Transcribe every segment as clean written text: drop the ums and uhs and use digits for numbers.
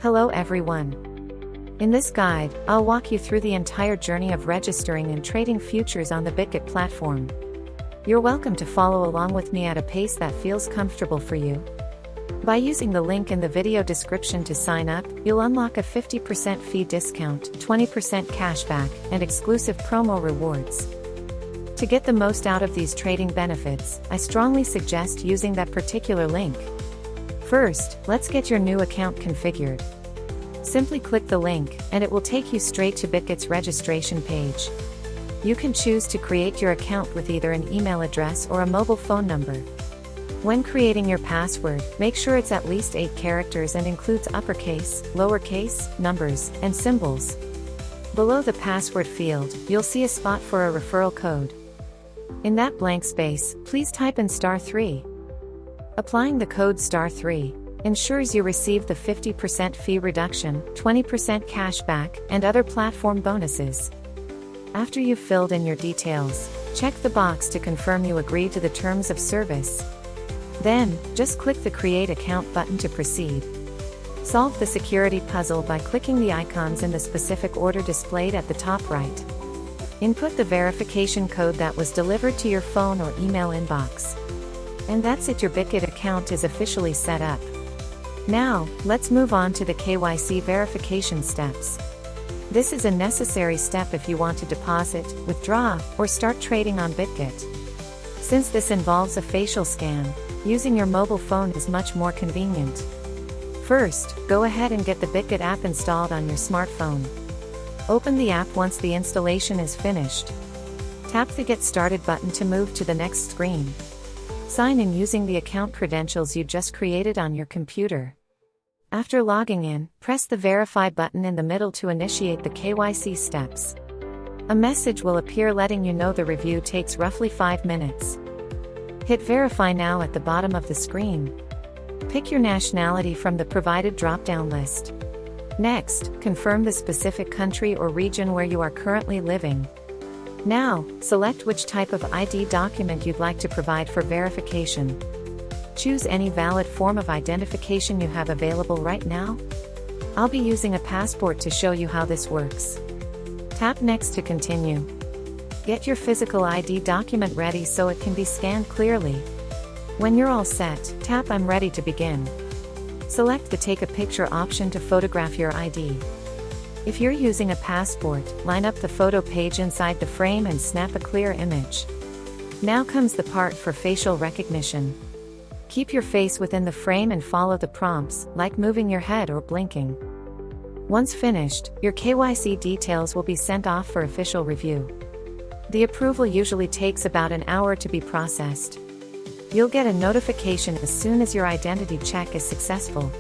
Hello everyone. In this guide, I'll walk you through the entire journey of registering and trading futures on the Bitget platform. You're welcome to follow along with me at a pace that feels comfortable for you. By using the link in the video description to sign up, you'll unlock a 50% fee discount, 20% cashback, and exclusive promo rewards. To get the most out of these trading benefits, I strongly suggest using that particular link. First, let's get your new account configured. Simply click the link, and it will take you straight to Bitget's registration page. You can choose to create your account with either an email address or a mobile phone number. When creating your password, make sure it's at least 8 characters and includes uppercase, lowercase, numbers, and symbols. Below the password field, you'll see a spot for a referral code. In that blank space, please type in *3. Applying the code *3 ensures you receive the 50% fee reduction, 20% cashback, and other platform bonuses. After you've filled in your details, check the box to confirm you agree to the terms of service. Then, just click the Create Account button to proceed. Solve the security puzzle by clicking the icons in the specific order displayed at the top right. Input the verification code that was delivered to your phone or email inbox. And that's it, your Bitget account is officially set up. Now, let's move on to the KYC verification steps. This is a necessary step if you want to deposit, withdraw, or start trading on Bitget. Since this involves a facial scan, using your mobile phone is much more convenient. First, go ahead and get the Bitget app installed on your smartphone. Open the app once the installation is finished. Tap the Get Started button to move to the next screen. Sign in using the account credentials you just created on your computer. After logging in, press the Verify button in the middle to initiate the KYC steps. A message will appear letting you know the review takes roughly 5 minutes. Hit Verify Now at the bottom of the screen. Pick your nationality from the provided drop-down list. Next, confirm the specific country or region where you are currently living. Now, select which type of ID document you'd like to provide for verification. Choose any valid form of identification you have available right now. I'll be using a passport to show you how this works. Tap Next to continue. Get your physical ID document ready so it can be scanned clearly. When you're all set, tap I'm ready to begin. Select the Take a Picture option to photograph your ID. If you're using a passport, line up the photo page inside the frame and snap a clear image. Now comes the part for facial recognition. Keep your face within the frame and follow the prompts, like moving your head or blinking. Once finished, your KYC details will be sent off for official review. The approval usually takes about an hour to be processed. You'll get a notification as soon as your identity check is successful.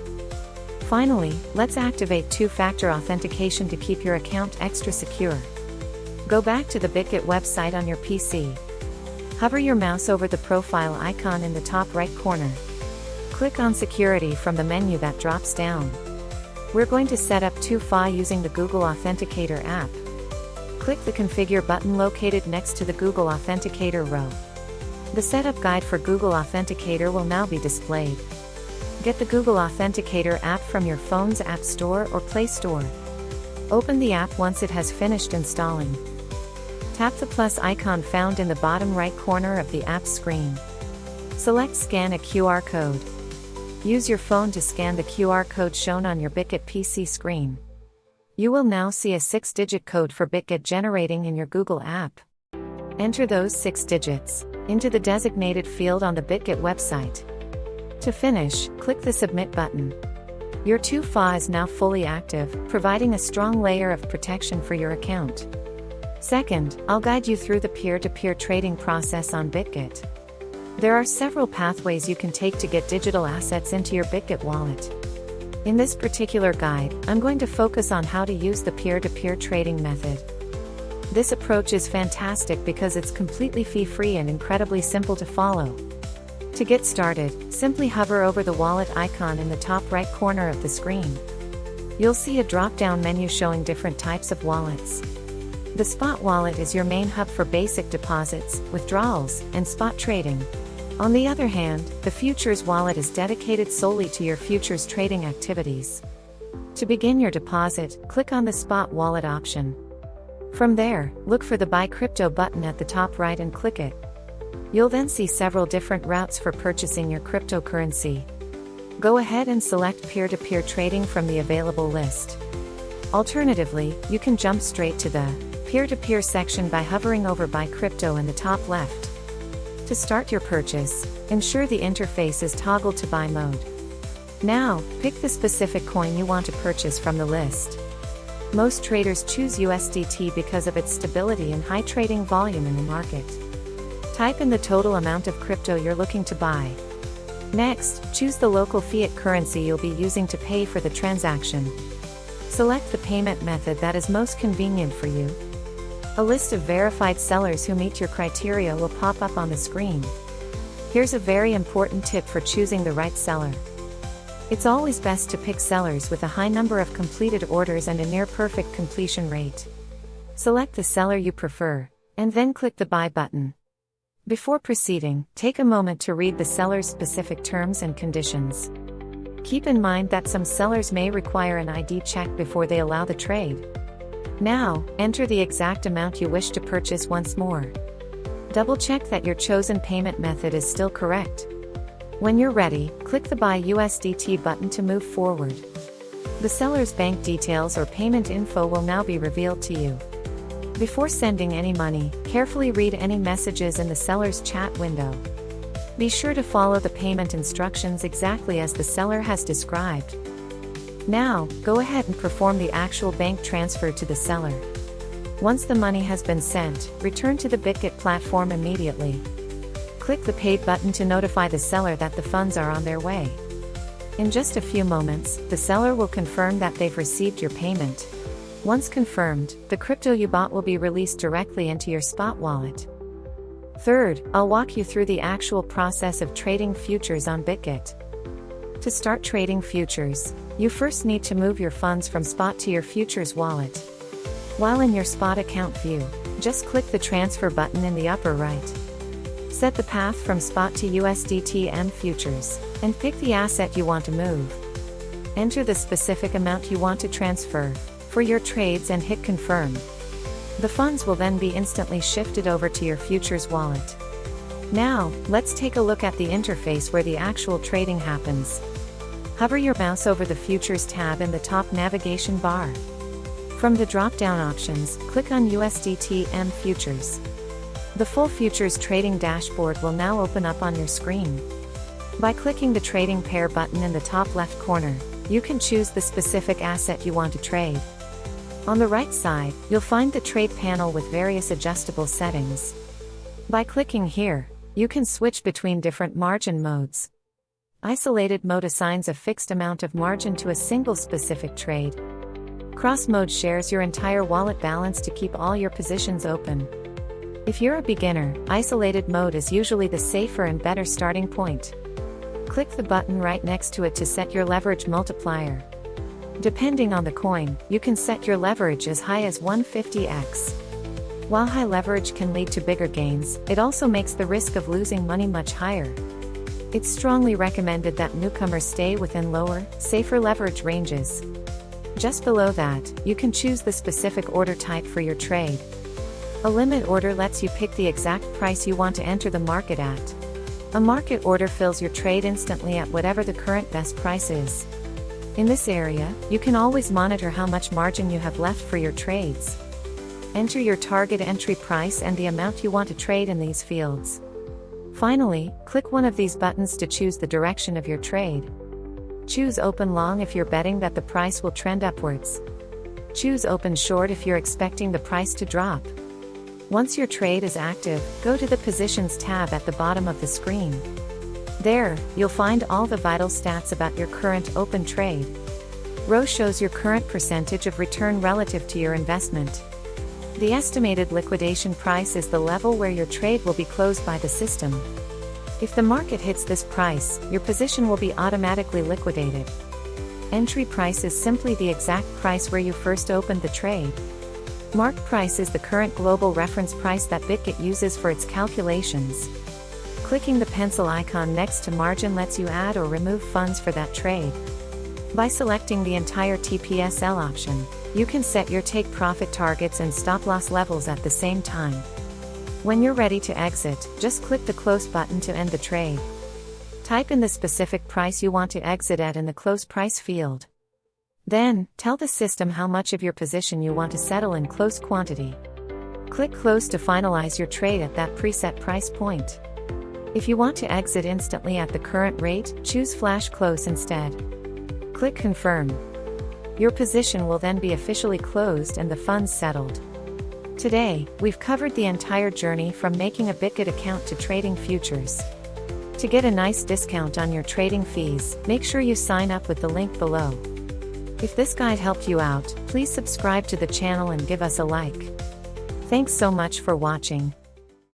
Finally, let's activate two-factor authentication to keep your account extra secure. Go back to the Bitget website on your PC. Hover your mouse over the profile icon in the top right corner. Click on Security from the menu that drops down. We're going to set up 2FA using the Google Authenticator app. Click the Configure button located next to the Google Authenticator row. The setup guide for Google Authenticator will now be displayed. Get the Google Authenticator app from your phone's App Store or Play Store. Open the app once it has finished installing. Tap the plus icon found in the bottom right corner of the app screen. Select Scan a QR code. Use your phone to scan the QR code shown on your Bitget PC screen. You will now see a 6-digit code for Bitget generating in your Google app. Enter those 6 digits into the designated field on the Bitget website. To finish, click the Submit button. Your 2FA is now fully active, providing a strong layer of protection for your account. Second, I'll guide you through the peer-to-peer trading process on Bitget. There are several pathways you can take to get digital assets into your Bitget wallet. In this particular guide, I'm going to focus on how to use the peer-to-peer trading method. This approach is fantastic because it's completely fee-free and incredibly simple to follow. To get started, simply hover over the wallet icon in the top right corner of the screen. You'll see a drop-down menu showing different types of wallets. The spot wallet is your main hub for basic deposits, withdrawals, and spot trading. On the other hand, the futures wallet is dedicated solely to your futures trading activities. To begin your deposit, click on the Spot Wallet option. From there, look for the Buy Crypto button at the top right and click it. You'll then see several different routes for purchasing your cryptocurrency. Go ahead and select peer-to-peer trading from the available list. Alternatively, you can jump straight to the peer-to-peer section by hovering over Buy Crypto in the top left. To start your purchase, ensure the interface is toggled to buy mode. Now, pick the specific coin you want to purchase from the list. Most traders choose USDT because of its stability and high trading volume in the market. Type in the total amount of crypto you're looking to buy. Next, choose the local fiat currency you'll be using to pay for the transaction. Select the payment method that is most convenient for you. A list of verified sellers who meet your criteria will pop up on the screen. Here's a very important tip for choosing the right seller. It's always best to pick sellers with a high number of completed orders and a near-perfect completion rate. Select the seller you prefer, and then click the Buy button. Before proceeding, take a moment to read the seller's specific terms and conditions. Keep in mind that some sellers may require an ID check before they allow the trade. Now, enter the exact amount you wish to purchase once more. Double-check that your chosen payment method is still correct. When you're ready, click the Buy USDT button to move forward. The seller's bank details or payment info will now be revealed to you. Before sending any money, carefully read any messages in the seller's chat window. Be sure to follow the payment instructions exactly as the seller has described. Now, go ahead and perform the actual bank transfer to the seller. Once the money has been sent, return to the Bitget platform immediately. Click the Paid button to notify the seller that the funds are on their way. In just a few moments, the seller will confirm that they've received your payment. Once confirmed, the crypto you bought will be released directly into your Spot wallet. Third, I'll walk you through the actual process of trading futures on Bitget. To start trading futures, you first need to move your funds from Spot to your futures wallet. While in your Spot account view, just click the Transfer button in the upper right. Set the path from Spot to USDT and futures, and pick the asset you want to move. Enter the specific amount you want to transfer for your trades and hit Confirm. The funds will then be instantly shifted over to your futures wallet. Now, let's take a look at the interface where the actual trading happens. Hover your mouse over the Futures tab in the top navigation bar. From the drop-down options, click on USDT and Futures. The full futures trading dashboard will now open up on your screen. By clicking the Trading Pair button in the top left corner, you can choose the specific asset you want to trade. On the right side, you'll find the Trade panel with various adjustable settings. By clicking here, you can switch between different margin modes. Isolated mode assigns a fixed amount of margin to a single specific trade. Cross mode shares your entire wallet balance to keep all your positions open. If you're a beginner, isolated mode is usually the safer and better starting point. Click the button right next to it to set your leverage multiplier. Depending on the coin, you can set your leverage as high as 150x. While high leverage can lead to bigger gains, it also makes the risk of losing money much higher. It's strongly recommended that newcomers stay within lower, safer leverage ranges. Just below that, you can choose the specific order type for your trade. A limit order lets you pick the exact price you want to enter the market at. A market order fills your trade instantly at whatever the current best price is. In this area, you can always monitor how much margin you have left for your trades. Enter your target entry price and the amount you want to trade in these fields. Finally, click one of these buttons to choose the direction of your trade. Choose Open Long if you're betting that the price will trend upwards. Choose Open Short if you're expecting the price to drop. Once your trade is active, go to the Positions tab at the bottom of the screen. There, you'll find all the vital stats about your current open trade. Row shows your current percentage of return relative to your investment. The estimated liquidation price is the level where your trade will be closed by the system. If the market hits this price, your position will be automatically liquidated. Entry price is simply the exact price where you first opened the trade. Mark price is the current global reference price that Bitget uses for its calculations. Clicking the pencil icon next to margin lets you add or remove funds for that trade. By selecting the entire TPSL option, you can set your take profit targets and stop loss levels at the same time. When you're ready to exit, just click the close button to end the trade. Type in the specific price you want to exit at in the close price field. Then, tell the system how much of your position you want to settle in close quantity. Click close to finalize your trade at that preset price point. If you want to exit instantly at the current rate, choose flash close instead. Click confirm. Your position will then be officially closed and the funds settled. Today, we've covered the entire journey from making a Bitget account to trading futures. To get a nice discount on your trading fees, make sure you sign up with the link below. If this guide helped you out, please subscribe to the channel and give us a like. Thanks so much for watching.